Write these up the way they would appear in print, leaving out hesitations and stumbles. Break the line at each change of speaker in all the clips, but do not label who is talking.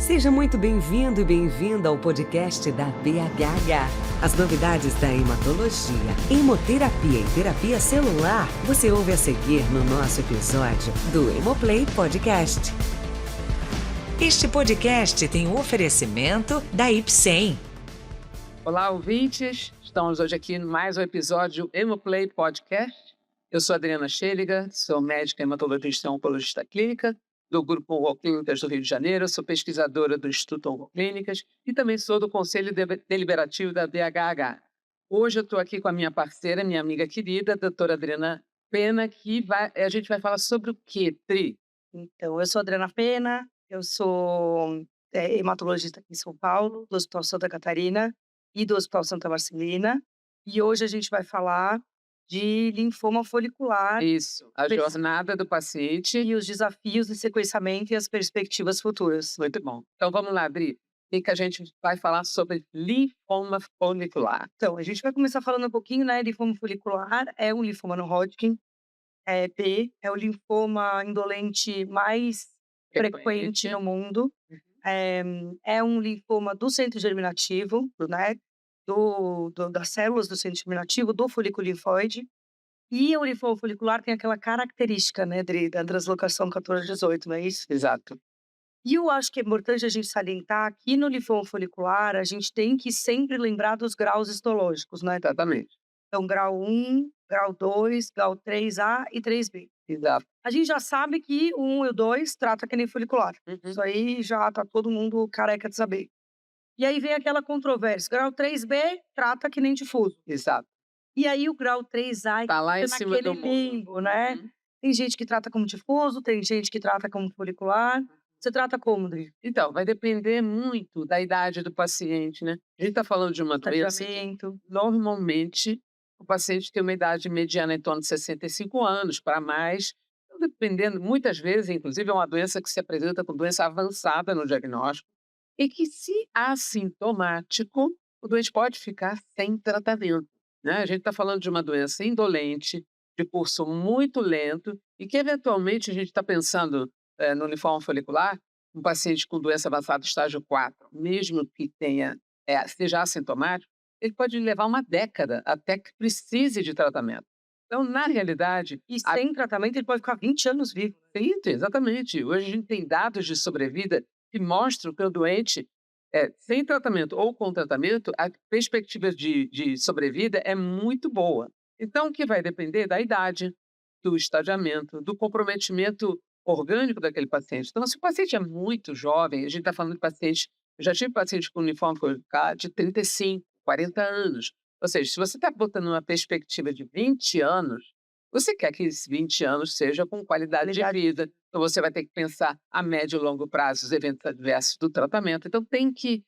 Seja muito bem-vindo e bem-vinda ao podcast da BHH. As novidades da hematologia, hemoterapia e terapia celular, você ouve a seguir no nosso episódio do Hemoplay Podcast. Este podcast tem um oferecimento da Ipsen.
Olá, ouvintes! Estamos hoje aqui em mais um episódio do Hemoplay Podcast. Eu sou Adriana Schelliger, sou médica hematologista e oncologista clínica do Grupo Oncoclínicas do Rio de Janeiro, sou pesquisadora do Instituto Oncoclínicas e também sou do Conselho Deliberativo da BHH. Hoje eu estou aqui com a minha parceira, minha amiga querida, a doutora Adriana Pena, que a gente vai falar sobre o quê, Tri?
Então, eu sou Adriana Pena, eu sou hematologista aqui em São Paulo, do Hospital Santa Catarina e do Hospital Santa Marcelina. E hoje a gente vai falar de linfoma folicular
Isso, a jornada do paciente.
e os desafios de sequenciamento e as perspectivas futuras.
Muito bom. Então vamos lá, Adri. O que a gente vai falar sobre linfoma folicular?
Então, a gente vai começar falando um pouquinho, né? Linfoma folicular é um linfoma no Hodgkin, B, é o linfoma indolente mais frequente no mundo. É um linfoma do centro germinativo, né? Das células do centro germinativo, do folículo linfóide. E o linfoma folicular tem aquela característica, né, da translocação 14-18, não é isso?
Exato.
E eu acho que é importante a gente salientar que no linfoma folicular a gente tem que sempre lembrar dos graus histológicos, né?
Exatamente.
Então, grau 1, grau 2, grau 3A e 3B.
Exato.
A gente já sabe que o 1 e o 2 trata que nem folicular. Isso
Uhum.
aí já tá todo mundo careca de saber. E aí vem aquela controvérsia. Grau 3B trata que nem difuso.
Exato.
E aí o grau 3A
Tá lá em
fica
cima
naquele
do muro.
limbo, né?
Uhum.
Tem gente que trata como difuso, tem gente que trata como folicular. Você trata como, Dri?
Então, vai depender muito da idade do paciente, né? A gente está falando de uma doença que,
Tratamento.
normalmente, o paciente tem uma idade mediana em torno de 65 anos para mais. Então, dependendo, muitas vezes, inclusive, é uma doença que se apresenta com doença avançada no diagnóstico e que, se assintomático, o doente pode ficar sem tratamento, né? A gente está falando de uma doença indolente, de curso muito lento e que, eventualmente, a gente está pensando no linfoma folicular, um paciente com doença avançada estágio 4, mesmo que seja assintomático, ele pode levar uma década até que precise de tratamento. Então, na realidade,
E sem tratamento ele pode ficar 20 anos vivo.
sim, exatamente. Hoje a gente tem dados de sobrevida que mostram que o doente, sem tratamento ou com tratamento, a perspectiva de sobrevida é muito boa. Então, o que vai depender da idade, do estadiamento, do comprometimento orgânico daquele paciente. Então, se o paciente é muito jovem, a gente está falando de paciente, eu já tive paciente com linfoma folicular de 35, 40 anos. Ou seja, se você está botando uma perspectiva de 20 anos, você quer que esses 20 anos seja com qualidade de vida. Então, você vai ter que pensar a médio e longo prazo os eventos adversos do tratamento. Então, tem que,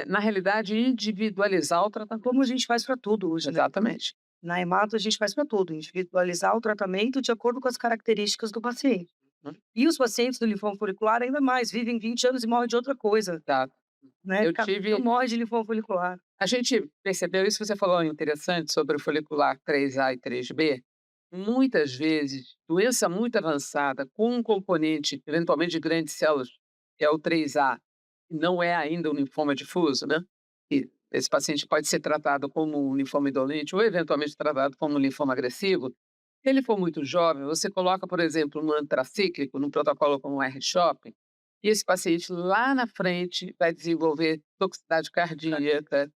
na realidade, individualizar o tratamento.
Como a gente faz para tudo hoje, né?
Exatamente.
Na hemato a gente faz para tudo, individualizar o tratamento de acordo com as características do paciente.
Uhum.
E os pacientes do linfoma folicular ainda mais, vivem 20 anos e morrem de outra coisa,
Tá.
né?
Eu
Cada
tive-
um morre de linfoma folicular.
A gente percebeu isso, você falou interessante sobre o folicular 3A e 3B. Muitas vezes, doença muito avançada, com um componente, eventualmente, de grandes células, que é o 3A, e não é ainda um linfoma difuso, né? E esse paciente pode ser tratado como um linfoma indolente ou, eventualmente, tratado como um linfoma agressivo. Se ele for muito jovem, você coloca, por exemplo, um antracíclico, num protocolo como o R-CHOP, e esse paciente lá na frente vai desenvolver toxicidade cardíaca,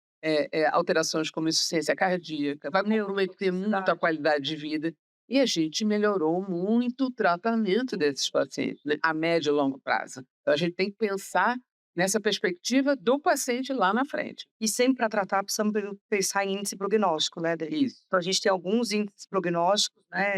alterações como insuficiência cardíaca, vai comprometer muito a
Neurotoxicidade.
qualidade de vida. E a gente melhorou muito o tratamento desses pacientes, né, a médio e longo prazo. Então, a gente tem que pensar nessa perspectiva do paciente lá na frente.
E sempre para tratar precisamos pensar em índice prognóstico, né, Dri?
Isso.
Então a gente tem alguns índices prognósticos, né,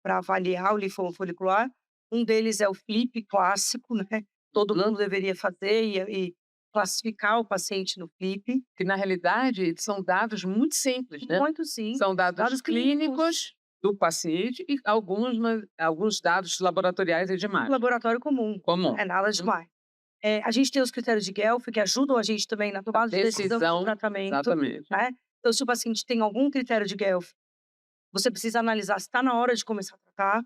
para avaliar o linfoma folicular. Um deles é o FLIP clássico, né? Todo mundo deveria fazer e classificar o paciente no FLIP.
Que, na realidade, são dados muito simples, né?
Muito simples.
São dados clínicos do paciente e alguns dados laboratoriais e
Um
demais.
laboratório comum.
Comum.
É nada demais. A gente tem os critérios de Guelph que ajudam a gente também na tomada de decisão de tratamento,
exatamente.
né? Então, se o paciente tem algum critério de Guelph, você precisa analisar se está na hora de começar a tratar,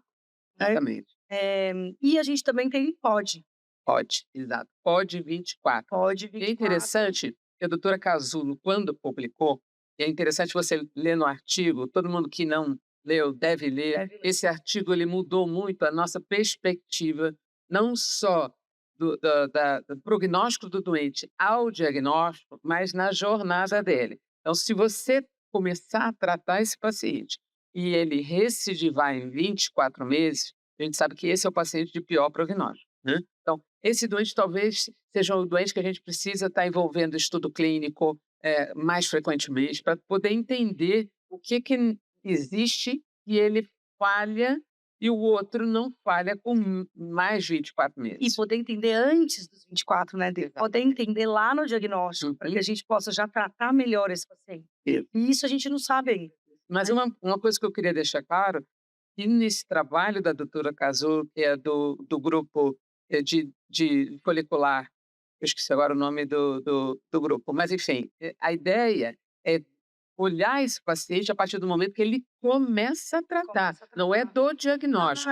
né?
Exatamente.
E a gente também tem o POD,
Pode, exato. Pode 24.
Pode
E é
24.
interessante que a doutora Casulo, quando publicou, e é interessante você ler no artigo, todo mundo que não leu deve ler.
Deve ler.
Esse artigo ele mudou muito a nossa perspectiva, não só do prognóstico do doente ao diagnóstico, mas na jornada dele. Então, se você começar a tratar esse paciente e ele recidivar em 24 meses, a gente sabe que esse é o paciente de pior prognóstico, né? Então, esse doente talvez seja o doente que a gente precisa estar envolvendo estudo clínico mais frequentemente para poder entender o que existe e ele falha e o outro não falha com mais de 24
E
meses.
poder entender antes dos 24, né, Dê? Poder entender lá no diagnóstico, para que a gente possa já tratar melhor esse paciente.
Isso.
E isso a gente não sabe ainda.
Mas uma coisa que eu queria deixar claro, que nesse trabalho da doutora Casulo, que é do grupo de folicular, eu esqueci agora o nome do grupo, mas enfim, a ideia é olhar esse paciente a partir do momento que ele começa a tratar,
Começa a
não é
tratar.
do diagnóstico,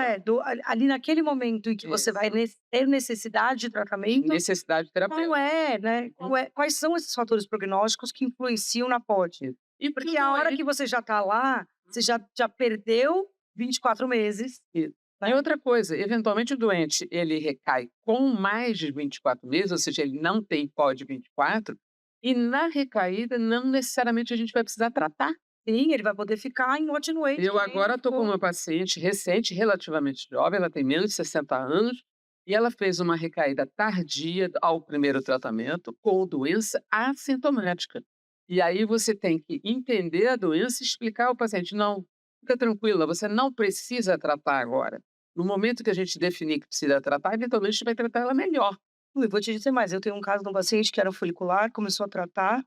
Ali naquele momento em que você vai ter necessidade de tratamento,
necessidade terapêutica.
qual é, né? Quais são esses fatores prognósticos que influenciam na POD?
E
Porque a hora que você já está lá, você já perdeu 24 meses.
E outra coisa, eventualmente o doente ele recai com mais de 24 meses, ou seja, ele não tem POD 24, e na recaída não necessariamente a gente vai precisar tratar.
Sim, ele vai poder ficar em continuation.
Eu agora estou com uma paciente recente, relativamente jovem, ela tem menos de 60 anos, e ela fez uma recaída tardia ao primeiro tratamento com doença assintomática. E aí você tem que entender a doença e explicar ao paciente, não, fica tranquila, você não precisa tratar agora. No momento que a gente definir que precisa tratar, eventualmente a gente vai tratar ela melhor.
Eu vou te dizer mais, eu tenho um caso de um paciente que era folicular, começou a tratar,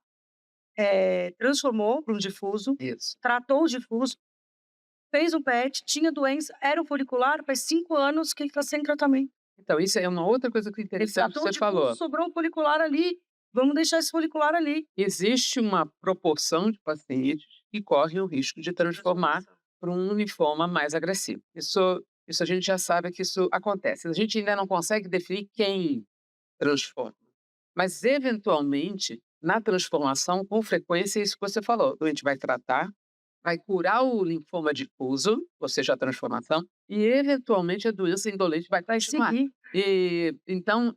transformou para um difuso,
Isso.
tratou o difuso, fez um PET, tinha doença, era um folicular, faz 5 anos que ele está sem tratamento.
Então, isso é uma outra coisa que é
Ele
interessante que
tratou o
você
difuso,
falou.
sobrou um folicular ali, vamos deixar esse folicular ali.
Existe uma proporção de pacientes que correm o risco de transformar para um linfoma mais agressivo. Isso a gente já sabe que isso acontece. A gente ainda não consegue definir quem transforma. Mas, eventualmente, na transformação, com frequência, é isso que você falou. O doente vai tratar, vai curar o linfoma difuso, ou seja, a transformação, e, eventualmente, a doença indolente vai continuar.
Seguir.
E, então,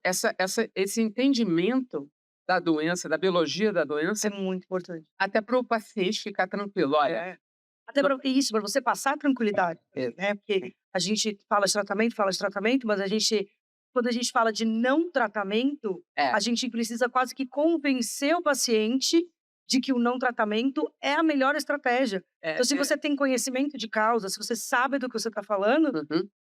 esse entendimento da doença, da biologia da doença,
Isso é muito importante.
até para o paciente ficar tranquilo. Olha,
Até para isso, para você passar tranquilidade, né? Porque a gente fala de tratamento, mas quando a gente fala de não tratamento, a gente precisa quase que convencer o paciente de que o não tratamento é a melhor estratégia. Então, se você tem conhecimento de causa, se você sabe do que você está falando,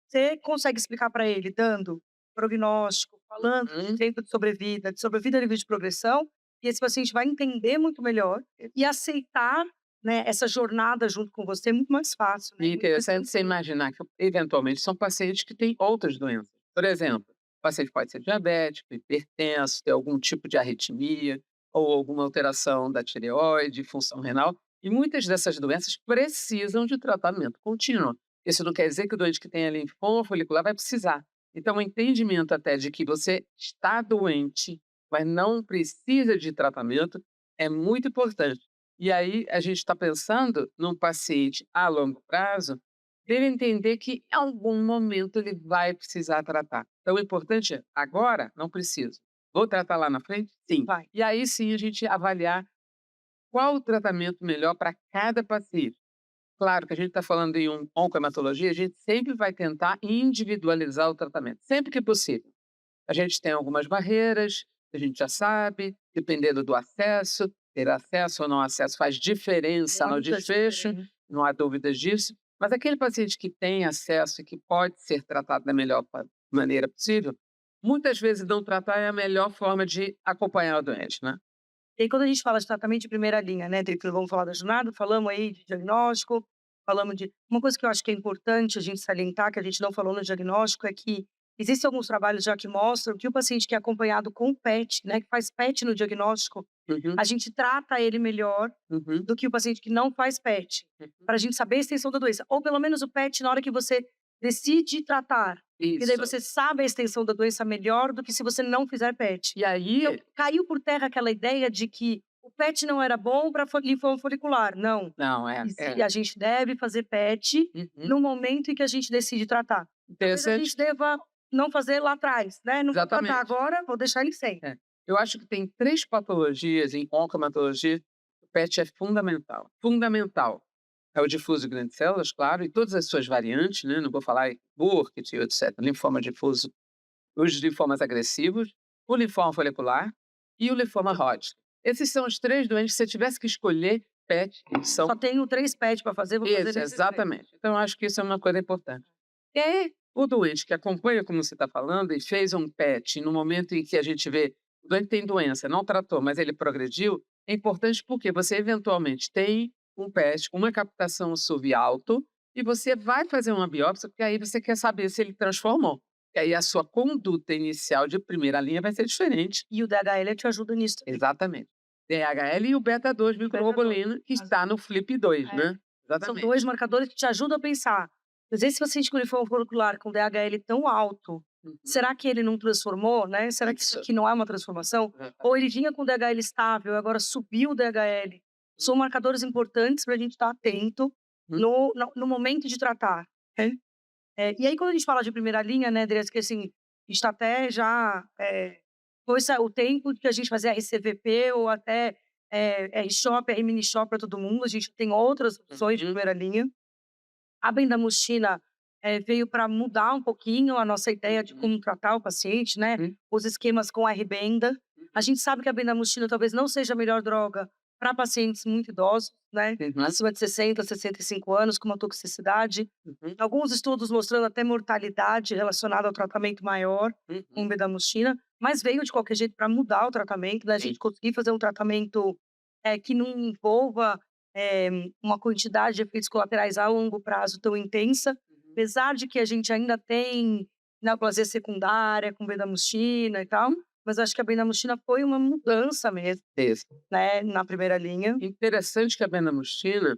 você consegue explicar para ele, dando prognóstico, falando de tempo de sobrevida nível de progressão, e esse paciente vai entender muito melhor e aceitar, né, essa jornada junto com você é muito mais fácil. Né?
E interessante você imaginar que, eventualmente, são pacientes que têm outras doenças. Por exemplo, o paciente pode ser diabético, hipertenso, ter algum tipo de arritmia, ou alguma alteração da tireoide, função renal, e muitas dessas doenças precisam de tratamento contínuo. Isso não quer dizer que o doente que tem linfoma folicular vai precisar. Então, o entendimento até de que você está doente, mas não precisa de tratamento, é muito importante. E aí, a gente está pensando num paciente a longo prazo, dele entender que em algum momento ele vai precisar tratar. Então, o importante é, agora, não preciso. Vou tratar lá na frente? Sim.
Vai.
E aí sim a gente avaliar qual o tratamento melhor para cada paciente. Claro que a gente está falando em oncohematologia, a gente sempre vai tentar individualizar o tratamento, sempre que possível. A gente tem algumas barreiras, a gente já sabe, dependendo do acesso, ter acesso ou não acesso faz diferença no desfecho, não há dúvidas disso. Mas aquele paciente que tem acesso e que pode ser tratado da melhor maneira possível, muitas vezes não tratar é a melhor forma de acompanhar o doente, né?
E aí, quando a gente fala de tratamento de primeira linha, né, Drico, vamos falar da jornada, falamos aí de diagnóstico, falamos de... Uma coisa que eu acho que é importante a gente salientar, que a gente não falou no diagnóstico, é que existem alguns trabalhos já que mostram que o paciente que é acompanhado com PET, né, que faz PET no diagnóstico, a gente trata ele melhor do que o paciente que não faz PET, para a gente saber a extensão da doença. Ou pelo menos o PET, na hora que você decide tratar, E daí
Isso.
você sabe a extensão da doença melhor do que se você não fizer PET.
E aí,
Então, caiu por terra aquela ideia de que o PET não era bom para linfoma folicular. Não.
não,
E a gente deve fazer PET
Uhum.
no momento em que a gente decide tratar. Talvez a
Interessante.
gente deva não fazer lá atrás, né? Não vou tratar
Exatamente.
agora, vou deixar ele sem.
Eu acho que tem 3 patologias em oncohematologia, o PET é fundamental. Fundamental. É o difuso grande células, claro, e todas as suas variantes, né? Não vou falar em Burkitt, etc. Linfoma difuso, os linfomas agressivos, o linfoma folicular e o linfoma Hodgkin. Esses são os 3 doentes, se você tivesse que escolher PET, são
Só tenho 3 PET para fazer, vou fazer
isso,
esses 3.
exatamente. Então, eu acho que isso é uma coisa importante. E aí, o doente que acompanha, como você está falando, e fez um PET no momento em que a gente vê, o doente tem doença, não tratou, mas ele progrediu, é importante porque você eventualmente tem um PET com uma captação SUV alto e você vai fazer uma biópsia, porque aí você quer saber se ele transformou. E aí a sua conduta inicial de primeira linha vai ser diferente.
E o DHL te ajuda nisso também.
Exatamente. DHL e o beta-2 microglobulina, que está no FLIP2, né?
São
Exatamente.
2 marcadores que te ajudam a pensar. Às vezes, se você tem linfoma folicular com DHL tão alto,
Uhum.
será que ele não transformou, né? Será que isso
Isso.
aqui não é uma transformação? Ou ele vinha com DHL estável, agora subiu o DHL. São marcadores importantes para a gente estar atento no momento de tratar. Né? E aí, quando a gente fala de primeira linha, né, Andressa, que assim, a gente está até já... foi o tempo que a gente fazia RCVP ou até R-Shop, R-Mini-Shop para todo mundo. A gente tem outras opções de primeira linha. A bendamucina veio para mudar um pouquinho a nossa ideia de como tratar o paciente, né? Os esquemas com R-Benda. A gente sabe que a bendamucina talvez não seja a melhor droga para pacientes muito idosos, né? Acima de 60, 65 anos, com uma toxicidade. Alguns estudos mostrando até mortalidade relacionada ao tratamento maior com bendamucina, mas veio de qualquer jeito para mudar o tratamento, né? A gente conseguir fazer um tratamento que não envolva uma quantidade de efeitos colaterais a longo prazo tão intensa, apesar de que a gente ainda tem neoplasia secundária com bendamucina e tal, mas acho que a bendamucina foi uma mudança mesmo,
Isso.
né, na primeira linha.
Interessante que a bendamucina,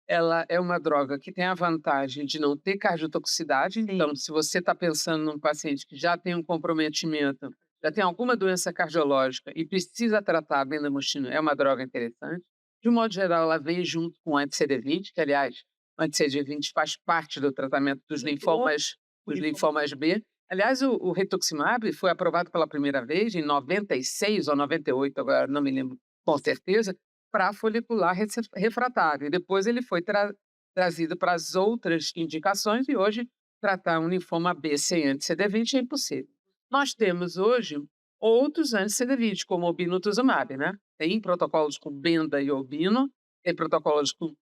ela é uma droga que tem a vantagem de não ter cardiotoxicidade. Então, se você está pensando num paciente que já tem um comprometimento, já tem alguma doença cardiológica e precisa tratar a bendamucina, é uma droga interessante. De um modo geral, ela vem junto com o anti-CD20, que, aliás, o anti-CD20 faz parte do tratamento dos linfomas B. Aliás, o rituximab foi aprovado pela primeira vez em 96 ou 98, agora não me lembro com certeza, para folicular refratário. E depois ele foi trazido para as outras indicações e hoje tratar um linfoma B sem anti-CD20 é impossível. Nós temos hoje outros anti-CD20, como o obinutuzumab, né? Tem protocolos com Benda e Obino, tem protocolos com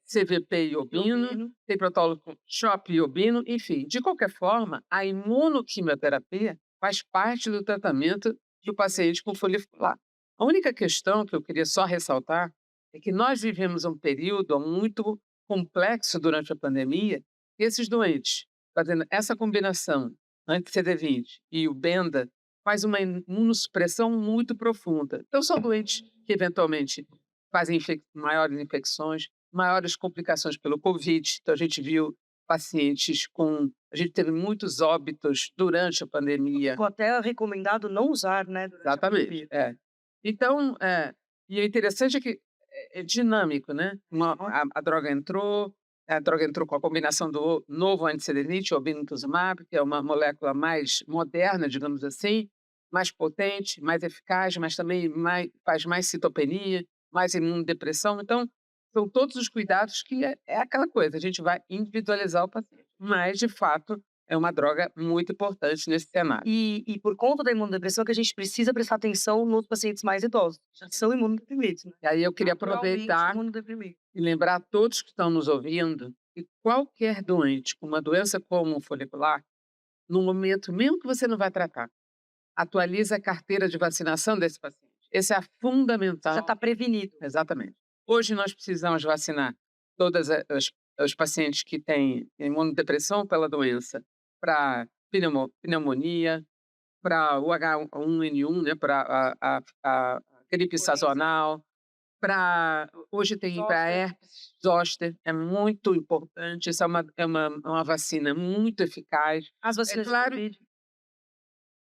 CVP e Obino, tem protocolo com CHOP e Obino, enfim. De qualquer forma, a imunoquimioterapia faz parte do tratamento do paciente com folicular. A única questão que eu queria só ressaltar é que nós vivemos um período muito complexo durante a pandemia e esses doentes, fazendo essa combinação anti-CD20 e o Benda, faz uma imunossupressão muito profunda. Então, são doentes que, eventualmente, fazem maiores infecções, maiores complicações pelo Covid. Então, a gente viu pacientes com... A gente teve muitos óbitos durante a pandemia.
Ficou até recomendado não usar, né?
Exatamente, Então, e o interessante é que é dinâmico, né? A droga entrou com a combinação do novo anti-CD20, o obinutuzumab, que é uma molécula mais moderna, digamos assim, mais potente, mais eficaz, mas também faz mais citopenia, mais imunodepressão. Então, são todos os cuidados que é aquela coisa, a gente vai individualizar o paciente. Mas, de fato, é uma droga muito importante nesse cenário.
E por conta da imunodepressão que a gente precisa prestar atenção nos pacientes mais idosos, que já são imunodeprimidos, né?
E aí eu queria aproveitar e lembrar a todos que estão nos ouvindo que qualquer doente com uma doença como folicular, no momento, mesmo que você não vai tratar, atualiza a carteira de vacinação desse paciente. Esse é fundamental.
Já está prevenido.
Exatamente. Hoje nós precisamos vacinar todos os pacientes que têm imunodepressão pela doença para pneumonia, para o H1N1, né, para a gripe sazonal, Hoje tem para
Zoster.
herpes zoster, é muito importante, essa é uma vacina muito eficaz.
As
É
vacinas de
claro,
Covid.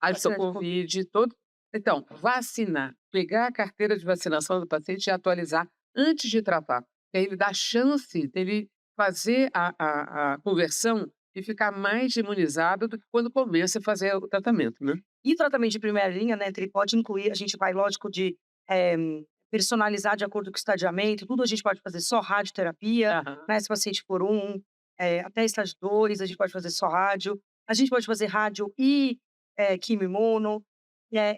as do
Vacina de Covid.
Covid, todo então, vacinar, pegar a carteira de vacinação do paciente e atualizar antes de tratar, que aí ele dá chance dele fazer a conversão e ficar mais imunizado do que quando começa a fazer o tratamento, né.
E tratamento de primeira linha, né, ele pode incluir, a gente vai, lógico, de eh, personalizar de acordo com o estadiamento, tudo a gente pode fazer só radioterapia,
Aham.
né, se o paciente for até estágio 2, a gente pode fazer só rádio, a gente pode fazer rádio e quimio-imuno,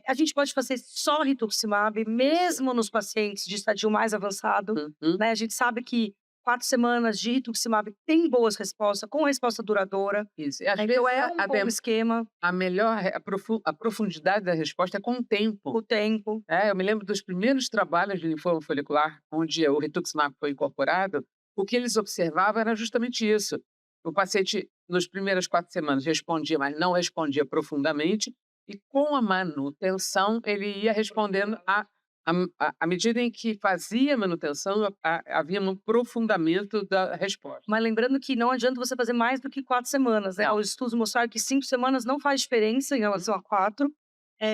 a gente pode fazer só rituximab, mesmo nos pacientes de estadio mais avançado,
Uhum.
né, a gente sabe que 4 semanas de rituximab tem boas respostas, com resposta duradoura,
Isso. E às
né,
vezes
então é um bom esquema,
a melhor a profundidade da resposta é com o tempo.
o tempo.
Eu me lembro dos primeiros trabalhos de linfoma folicular, onde o rituximab foi incorporado, o que eles observavam era justamente isso. O paciente, nas primeiras 4 semanas, respondia, mas não respondia profundamente, e com a manutenção, ele ia respondendo à medida em que fazia a manutenção, havia um aprofundamento da resposta.
Mas lembrando que não adianta você fazer mais do que 4 semanas, né.
Não.
Os estudos mostraram que 5 semanas não faz diferença em relação a 4,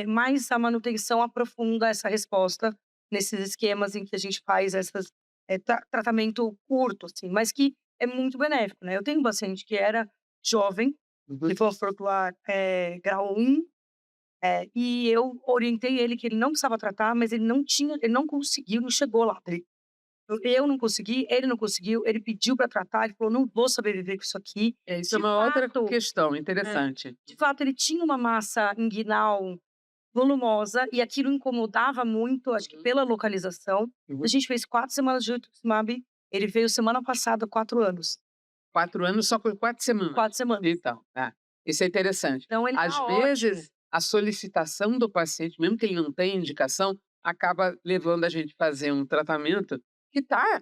mas a manutenção aprofunda essa resposta nesses esquemas em que a gente faz essas tratamento curto, assim, mas que é muito benéfico, né. Eu tenho um paciente que era jovem,
Uhum.
linfoma follicular, grau 1, e eu orientei ele que ele não precisava tratar, mas ele não conseguiu, não chegou lá. Eu não consegui, ele não conseguiu, ele pediu para tratar, ele falou: "Não vou sobreviver com isso aqui".
Isso é
De
uma outra
fato,
questão
né,
interessante.
de fato ele tinha uma massa inguinal volumosa e aquilo incomodava muito, acho que
Uhum.
pela localização. A
Uhum.
gente fez 4 semanas de rituximab, ele veio semana passada, 4 anos.
4 anos só por 4 semanas.
4 semanas.
Então, isso é interessante.
Então ele
Às
tá ótimo.
vezes, a solicitação do paciente, mesmo que ele não tenha indicação, acaba levando a gente a fazer um tratamento que está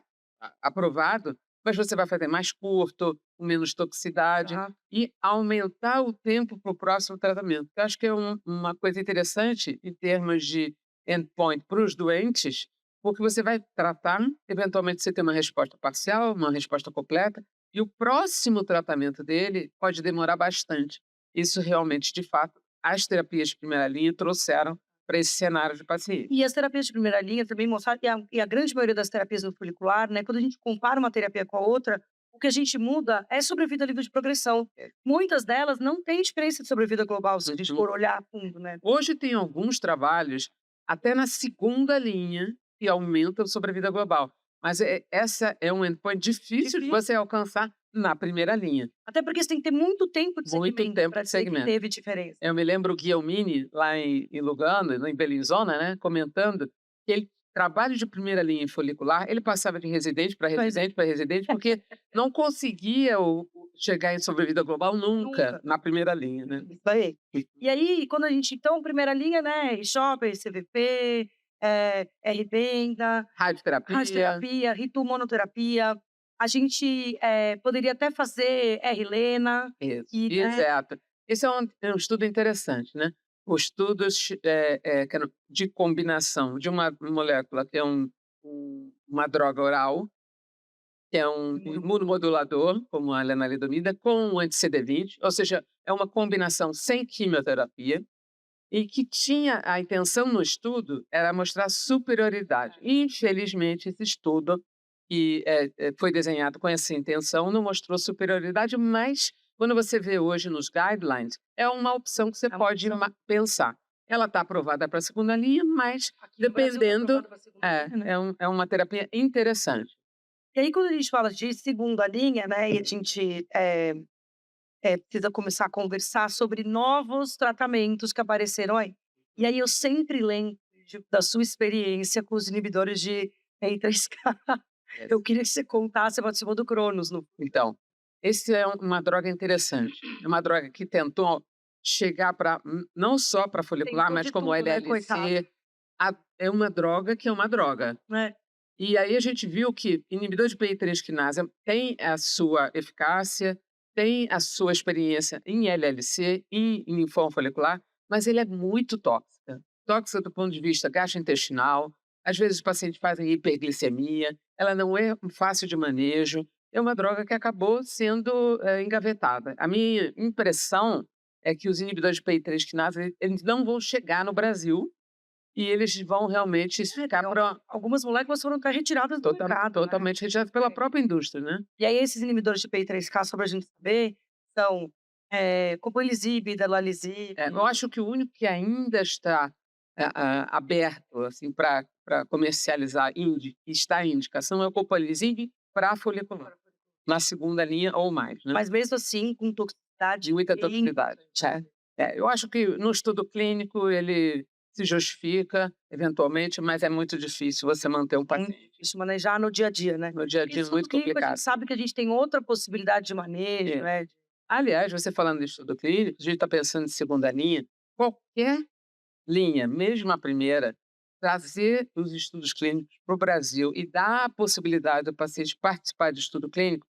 aprovado, mas você vai fazer mais curto, com menos toxicidade
Tá.
e aumentar o tempo para o próximo tratamento. Eu acho que é uma coisa interessante em termos de endpoint para os doentes, porque você vai tratar, eventualmente você tem uma resposta parcial, uma resposta completa, e o próximo tratamento dele pode demorar bastante. Isso realmente, de fato, as terapias de primeira linha trouxeram para esse cenário de paciente.
E as terapias de primeira linha também mostraram, e a grande maioria das terapias no folicular, né, quando a gente compara uma terapia com a outra, o que a gente muda é sobrevida livre de progressão.
É.
Muitas delas não têm diferença de sobrevida global, se a gente
Uhum.
for olhar a fundo, né.
Hoje tem alguns trabalhos, até na segunda linha, que aumentam sobre a vida global. Mas essa é um endpoint difícil de
Difícil.
você alcançar na primeira linha.
Até porque você tem que ter muito tempo de
Muito
segmento
tempo
para
de
dizer que
segmento.
teve diferença.
Eu me lembro o Guglielmini, lá em Lugano, em Bellinzona, né, comentando que ele trabalho de primeira linha em folicular, ele passava de residente para
Pois é.
residente para residente, porque não conseguia chegar em sobrevida global nunca
Nunca.
na primeira linha, né.
Isso aí. E aí, quando a gente então, primeira linha, né, R-CHOP, CVP, R-Venda,
Radioterapia,
radioterapia, ritumonoterapia, a gente, poderia até fazer R-Lena
isso,
e, né,
exato. Esse é um estudo interessante, né. Os estudos, que eram de combinação de uma molécula que é uma droga oral, que é um imunomodulador, como a lenalidomida, com o anti-CD20, ou seja, é uma combinação sem quimioterapia, e que tinha a intenção no estudo era mostrar superioridade. Infelizmente, esse estudo, que foi desenhado com essa intenção, não mostrou superioridade, mas quando você vê hoje nos guidelines, é uma opção que você
é uma
pode
opção.
pensar. Ela está aprovada para a segunda linha, mas
Aqui no Brasil tá
dependendo,
aprovado pra segunda linha, né.
é uma terapia interessante.
E aí, quando a gente fala de segunda linha, né, e a gente, precisa começar a conversar sobre novos tratamentos que apareceram aí. E aí eu sempre lembro da sua experiência com os inibidores de PI3K. Eu queria que você contasse, você participou do Cronos, no
Então, esse é uma droga interessante. É uma droga que tentou chegar para não só para folicular,
tentou
mas
de
como
tudo, né, coitado,
LLC. É uma droga que é uma droga.
né.
E aí a gente viu que inibidor de PI3 quinase tem a sua eficácia, tem a sua experiência em LLC, em linfoma folicular, mas ele é muito tóxica. Tóxica do ponto de vista gastrointestinal, Às vezes os pacientes fazem hiperglicemia, ela não é fácil de manejo, é uma droga que acabou sendo engavetada. A minha impressão é que os inibidores de PI3 quinase, eles não vão chegar no Brasil e eles vão realmente ficar
Então,
para
algumas moléculas foram até retiradas do mercado, né?
totalmente rejeitados pela própria indústria, né?
E aí esses inibidores de PI3K, só pra gente saber, são copolisib, dalalisib.
Eu acho que o único que ainda está aberto assim, para comercializar, que está em indicação, é o copolisib para folicular, na segunda linha ou mais, né?
Mas mesmo assim, com toxicidade
De muita
bem
toxicidade. Eu acho que no estudo clínico ele se justifica, eventualmente, mas é muito difícil você manter um paciente
difícil manejar no dia a dia, né?
no dia a
Porque
dia,
estudo
muito
clínico, a
complicado.
gente sabe que a gente tem outra possibilidade de manejo, né?
Aliás, você falando de estudo clínico, a gente está pensando em segunda linha, qualquer linha, mesmo a primeira, trazer os estudos clínicos para o Brasil e dar a possibilidade do paciente participar de estudo clínico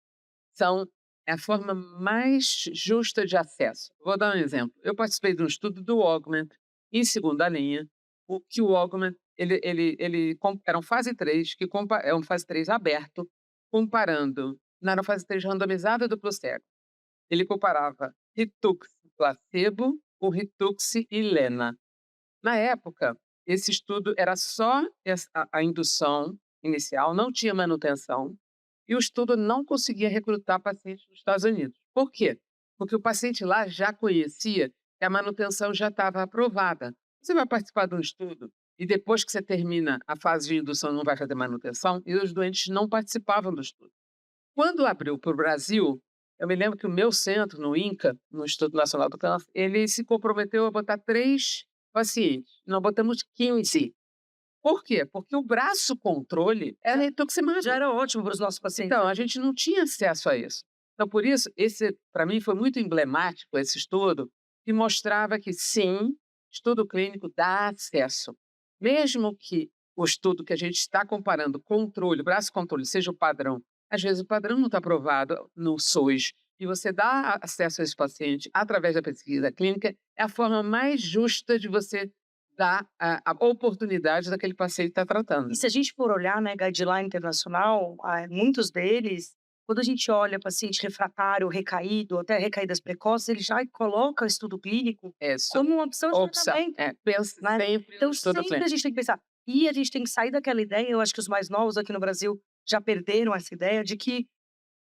é a forma mais justa de acesso. Vou dar um exemplo. Eu participei de um estudo do Augment, em segunda linha, o Augment, era um fase 3, é um fase 3 aberto, comparando, não era uma fase 3 randomizada duplo cego. Ele comparava Ritux placebo com Ritux e Lena. Na época, esse estudo era só a indução inicial, não tinha manutenção, e o estudo não conseguia recrutar pacientes nos Estados Unidos. Por quê? Porque o paciente lá já conhecia que a manutenção já estava aprovada. Você vai participar de um estudo e depois que você termina a fase de indução não vai fazer manutenção, e os doentes não participavam do estudo. Quando abriu para o Brasil, eu me lembro que o meu centro, no INCA, no Instituto Nacional do Câncer, ele se comprometeu a botar 3 pacientes. Nós botamos 15. Por quê? Porque o braço controle era rituximab.
Já era ótimo para os nossos pacientes.
Então, a gente não tinha acesso a isso. Então, por isso, esse, para mim, foi muito emblemático esse estudo, que mostrava que, sim, estudo clínico dá acesso. Mesmo que o estudo que a gente está comparando, controle, braço controle, seja o padrão, às vezes o padrão não está aprovado no SUS, e você dá acesso a esse paciente através da pesquisa clínica, é a forma mais justa de você dar a oportunidade daquele paciente estar tratando.
E se a gente for olhar, né, guideline internacional, muitos deles, quando a gente olha paciente refratário, recaído, até recaídas precoces, ele já coloca estudo clínico como uma opção de tratamento.
Pensa
né?
sempre
Então,
no estudo
sempre
clínico.
a gente tem que pensar. E a gente tem que sair daquela ideia, eu acho que os mais novos aqui no Brasil já perderam essa ideia de que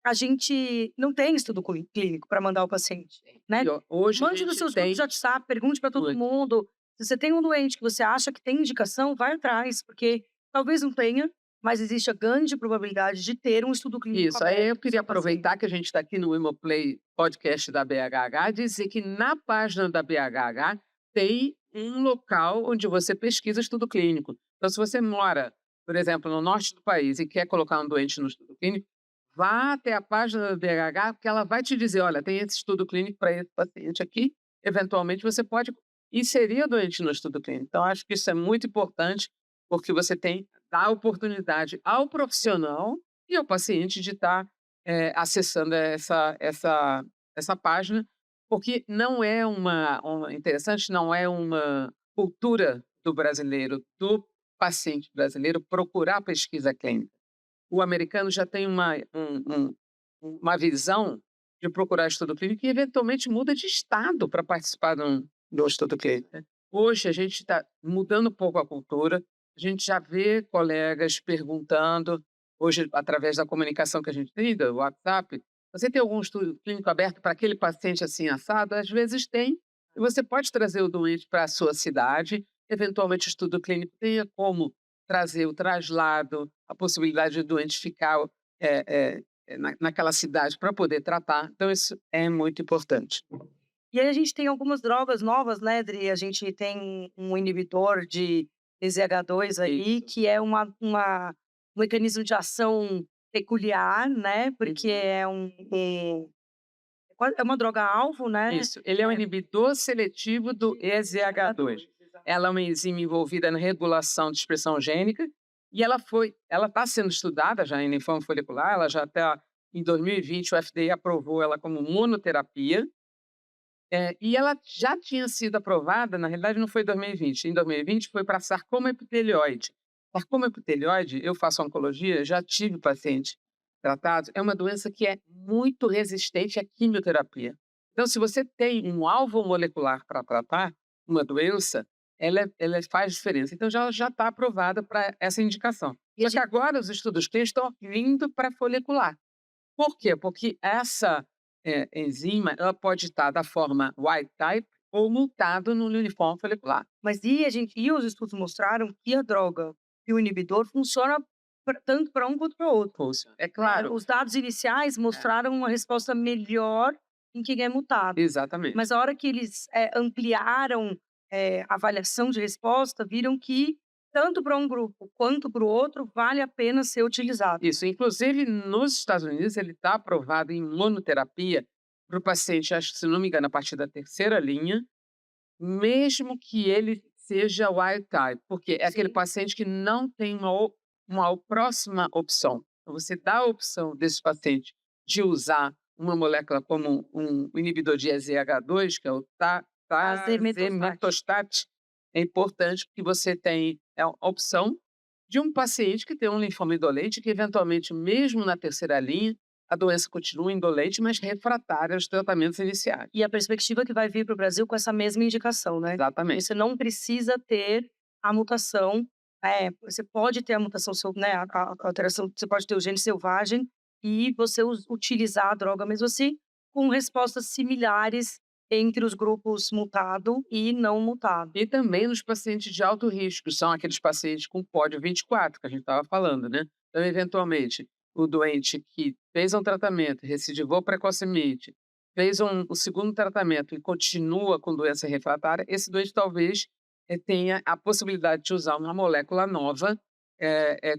a gente não tem estudo clínico para mandar o paciente, né?
E, hoje a
Mande nos
gente
seus
tem
grupos de WhatsApp, pergunte para todo
muito.
mundo. Se você tem um doente que você acha que tem indicação, vai atrás, porque talvez não tenha, mas existe a grande probabilidade de ter um estudo clínico
Isso, aí
aberto
eu
pro
queria
seu paciente.
aproveitar que a gente está aqui no Hemoplay podcast da BHH, dizer que na página da BHH tem um local onde você pesquisa estudo clínico. Então, se você mora, por exemplo, no norte do país e quer colocar um doente no estudo clínico, vá até a página da BHH, porque ela vai te dizer, olha, tem esse estudo clínico para esse paciente aqui, eventualmente você pode inserir o doente no estudo clínico. Então, acho que isso é muito importante, porque você dá a oportunidade ao profissional e ao paciente de estar acessando essa página, porque não é interessante, não é uma cultura do brasileiro, do paciente brasileiro, procurar pesquisa clínica. O americano já tem uma visão de procurar estudo clínico e, eventualmente, muda de estado para participar do estudo clínico. Hoje, a gente está mudando um pouco a cultura, a gente já vê colegas perguntando, hoje, através da comunicação que a gente tem, do WhatsApp, você tem algum estudo clínico aberto para aquele paciente assim assado? Às vezes tem, e você pode trazer o doente para a sua cidade, eventualmente o estudo clínico tenha como trazer o traslado, a possibilidade do doente ficar naquela cidade para poder tratar. Então, isso é muito importante.
E aí a gente tem algumas drogas novas, né, Dri? A gente tem um inibidor de EZH2 aí, que é um mecanismo de ação peculiar, né? Porque é uma droga-alvo, né?
Isso, ele é um inibidor seletivo do EZH2. Ela é uma enzima envolvida na regulação de expressão gênica e ela está sendo estudada já em linfoma folicular, ela já está, em 2020, o FDA aprovou ela como monoterapia, e ela já tinha sido aprovada, na realidade não foi em 2020, em 2020 foi para sarcoma epitelioide, Sarcoma epitelioide, eu faço oncologia, já tive paciente tratado, é uma doença que é muito resistente à quimioterapia. Então, se você tem um alvo molecular para tratar uma doença, ela faz diferença. Então, já está aprovada para essa indicação.
E a
Só que agora os estudos clínicos estão vindo para follicular. Por quê? Porque essa enzima ela pode estar da forma wild type ou mutado no uniforme folicular.
Mas e os estudos mostraram que a droga e o inibidor funciona tanto para um quanto para outro.
Funciona. É
Né?
claro,
Os dados iniciais mostraram uma resposta melhor em quem é mutado.
exatamente.
Mas a hora que eles ampliaram a avaliação de resposta, viram que tanto para um grupo quanto para o outro vale a pena ser utilizado.
Isso, inclusive nos Estados Unidos ele está aprovado em monoterapia para o paciente, acho que se não me engano, a partir da terceira linha, mesmo que ele seja wild type, porque é aquele
Sim.
paciente que não tem uma próxima opção. Então, você dá a opção desse paciente de usar uma molécula como um inibidor de EZH2, que é o tazemetostat, é importante porque você tem a opção de um paciente que tem um linfoma indolente, que eventualmente, mesmo na terceira linha, a doença continua indolente, mas refratária aos tratamentos iniciais.
E a perspectiva que vai vir para o Brasil com essa mesma indicação, né?
Exatamente.
Você não precisa ter a mutação, você pode ter a mutação, né, a alteração, você pode ter o gene selvagem e você utilizar a droga mesmo assim, com respostas similares entre os grupos mutado e não mutado.
E também nos pacientes de alto risco, são aqueles pacientes com pódio 24, que a gente estava falando, né? Então, eventualmente, o doente que fez um tratamento, recidivou precocemente, fez um segundo tratamento e continua com doença refratária, esse doente talvez tenha a possibilidade de usar uma molécula nova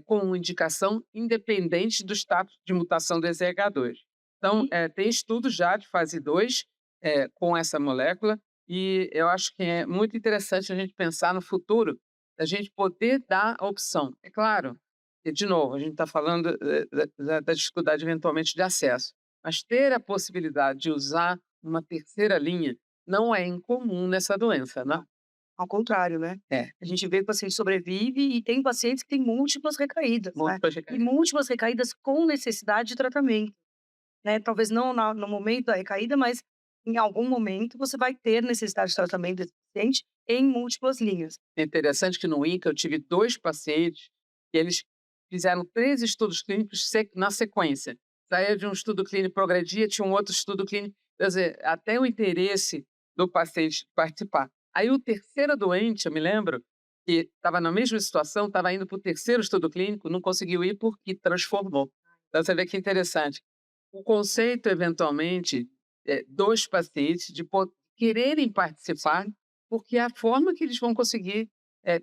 com indicação independente do status de mutação do EZH2. Então, tem estudos já de fase 2 com essa molécula, e eu acho que é muito interessante a gente pensar no futuro, a gente poder dar a opção. É claro, que, de novo, a gente está falando da dificuldade eventualmente de acesso, mas ter a possibilidade de usar uma terceira linha não é incomum nessa doença, né?
Ao contrário, né?
É,
A gente vê que o paciente sobrevive e tem pacientes que têm múltiplas recaídas, né?
múltiplas
E
recaídas.
múltiplas recaídas com necessidade de tratamento, né? Talvez não no momento da recaída, mas em algum momento você vai ter necessidade de tratamento desse paciente em múltiplas linhas.
É interessante que no INCA eu tive 2 pacientes e eles fizeram 3 estudos clínicos na sequência. Saía de um estudo clínico, progredia, tinha um outro estudo clínico, quer dizer, até o interesse do paciente participar. Aí o terceiro doente, eu me lembro, que estava na mesma situação, estava indo para o terceiro estudo clínico, não conseguiu ir porque transformou. Então você vê que interessante. O conceito, eventualmente, 2 pacientes de quererem participar, porque é a forma que eles vão conseguir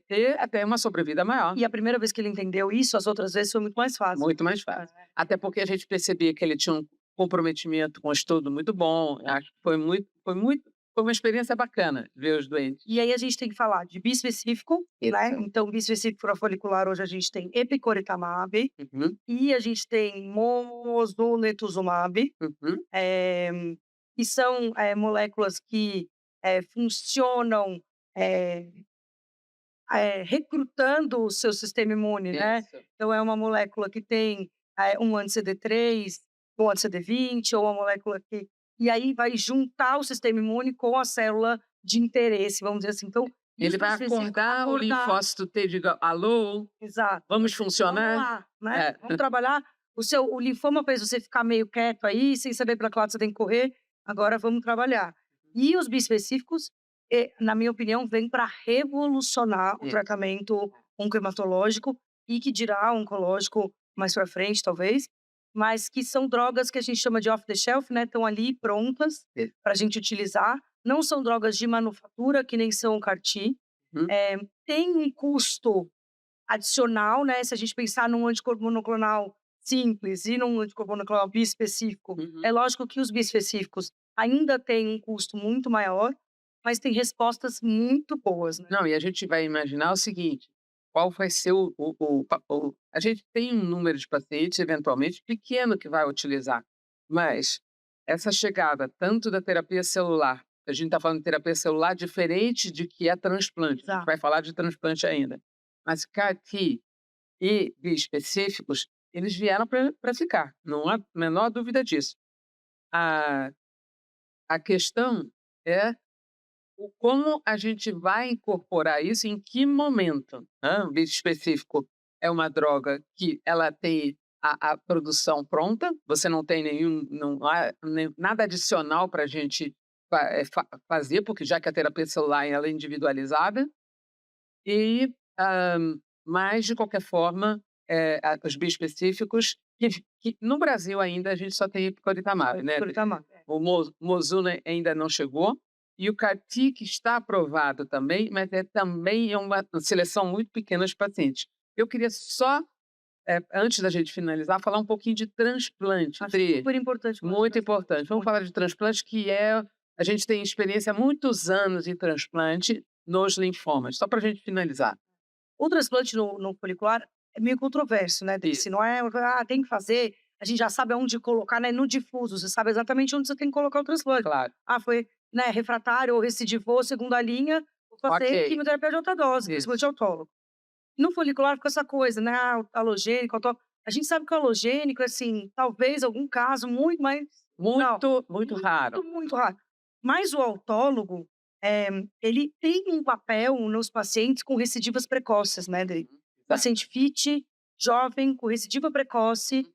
ter até uma sobrevida maior.
E a primeira vez que ele entendeu isso, as outras vezes foi muito mais fácil.
Muito mais fácil. Até porque a gente percebia que ele tinha um comprometimento com o estudo muito bom. Acho que foi uma experiência bacana ver os doentes.
E aí a gente tem que falar de bispecífico, né?
Isso.
Então, bispecífico para folicular, hoje a gente tem epicoritamab
Uhum,
e a gente tem mosunetuzumab,
uhum.
que são moléculas que funcionam recrutando o seu sistema imune, né?
Isso.
Então, é uma molécula que tem um anti-CD3, um anti-CD20, ou uma molécula que... E aí vai juntar o sistema imune com a célula de interesse, vamos dizer assim. Então,
Ele vai acordar o linfócito T, diga alô,
exato.
vamos
Vamos
funcionar.
lá, né?
É.
Vamos trabalhar. O linfoma fez você ficar meio quieto aí, sem saber para que lado você tem que correr. Agora vamos trabalhar. E os bispecíficos, na minha opinião, vêm para revolucionar o tratamento oncohematológico e que dirá oncológico mais para frente, talvez, mas que são drogas que a gente chama de off the shelf, né? Estão ali prontas para a gente utilizar. Não são drogas de manufatura, que nem são o CAR-T.
Uhum.
Tem um custo adicional, né? Se a gente pensar num anticorpo monoclonal simples e num anticorpo monoclonal bispecífico,
Uhum.
é lógico que os bispecíficos ainda têm um custo muito maior, mas tem respostas muito boas, né?
Não, e a gente vai imaginar o seguinte: qual vai ser a gente tem um número de pacientes, eventualmente, pequeno que vai utilizar, mas essa chegada tanto da terapia celular, a gente está falando de terapia celular diferente de que é transplante, a gente
Exato.
vai falar de transplante ainda, mas CAR-T e biespecíficos, eles vieram para ficar, não há a menor dúvida disso. A, a questão é como a gente vai incorporar isso, em que momento, né? O biespecífico é uma droga que ela tem a produção pronta, você não tem não há nada adicional para a gente fazer, porque já que a terapia celular ela é individualizada, e, mas, de qualquer forma, os biespecíficos, que no Brasil ainda a gente só tem epcoritamab, né?
Epcoritamab.
O Mosuna ainda não chegou, e o CAR-T que está aprovado também, mas também é uma seleção muito pequena de pacientes. Eu queria só, antes da gente finalizar, falar um pouquinho de transplante.
Acho super importante.
Muito importante. Vamos falar de transplante, que a gente tem experiência há muitos anos em transplante nos linfomas. Só para a gente finalizar.
O transplante no folicular é meio controverso, né? Se não é, tem que fazer, a gente já sabe aonde colocar, né? No difuso, você sabe exatamente onde você tem que colocar o transplante.
Claro.
Foi, né, refratário ou recidivou, segunda linha, vou fazer quimioterapia de alta dose, transplante autólogo. No folicular fica essa coisa, né? Alogênico, autólogo. A gente sabe que o alogênico, assim, talvez algum caso muito mais...
Muito raro.
Muito raro. Mas o autólogo, ele tem um papel nos pacientes com recidivas precoces, né, Dri? Paciente fit, jovem, com recidiva precoce,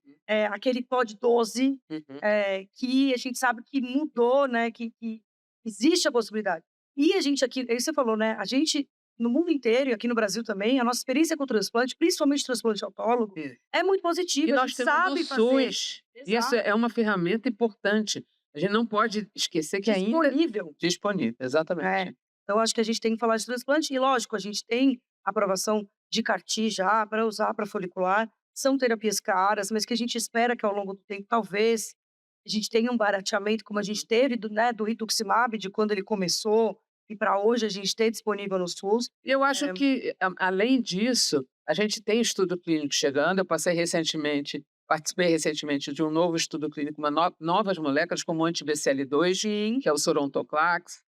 aquele POD12, que a gente sabe que mudou, né, que existe a possibilidade. E a gente aqui, aí você falou, né, a gente, no mundo inteiro e aqui no Brasil também, a nossa experiência com o transplante, principalmente transplante autólogo, é muito positiva.
E
a
nós
gente
temos
sabe
no SUS.
fazer.
Isso é uma ferramenta importante. A gente não pode esquecer que disponível, exatamente.
Então, acho que a gente tem que falar de transplante. E, lógico, a gente tem aprovação de CAR-T já para usar para folicular. São terapias caras, mas que a gente espera que, ao longo do tempo, talvez, a gente tenha um barateamento, como a gente teve do rituximab, de quando ele começou, e para hoje a gente ter disponível no SUS.
E eu acho que, além disso, a gente tem estudo clínico chegando. Eu participei recentemente de um novo estudo clínico, novas moléculas, como o anti-BCL2, que é o Sonrotoclax,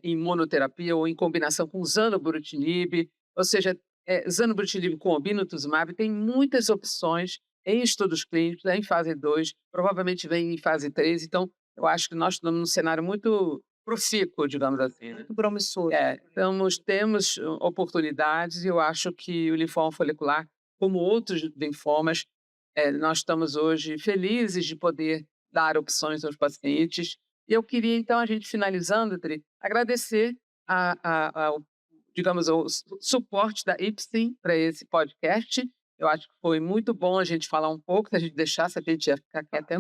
em monoterapia ou em combinação com zanubrutinib, ou seja, zanubrutinib com obinutuzumab. Tem muitas opções em estudos clínicos, em fase 2, provavelmente vem em fase 3. Então, eu acho que nós estamos num cenário muito profícuo, digamos assim.
Muito promissor.
Temos oportunidades, e eu acho que o linfoma folicular, como outros linfomas, nós estamos hoje felizes de poder dar opções aos pacientes. E eu queria, então, a gente finalizando, Tri, agradecer digamos, o suporte da Ipsen para esse podcast. Eu acho que foi muito bom a gente falar um pouco, se a gente deixasse, a gente ia ficar aqui até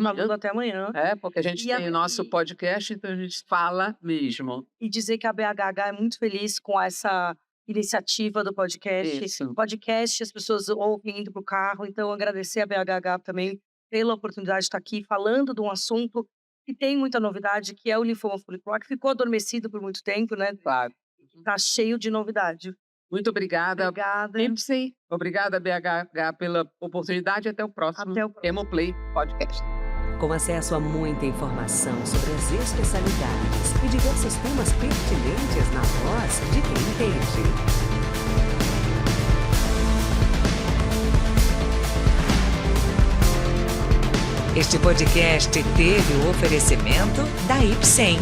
amanhã. Porque a gente tem o nosso podcast, então a gente fala mesmo.
E dizer que a BHH é muito feliz com essa iniciativa do podcast.
Isso.
Podcast, as pessoas ouvem indo para o carro, então agradecer a BHH também pela oportunidade de estar aqui falando de um assunto que tem muita novidade, que é o linfoma folicular, que ficou adormecido por muito tempo, né?
Claro.
Está cheio de novidade.
Muito obrigada.
Obrigada.
Ipsen, obrigada, BHH, pela oportunidade. Até o próximo Hemoplay Podcast.
Com acesso a muita informação sobre as especialidades e diversos temas pertinentes na voz de quem entende. Este podcast teve o oferecimento da Ipsen.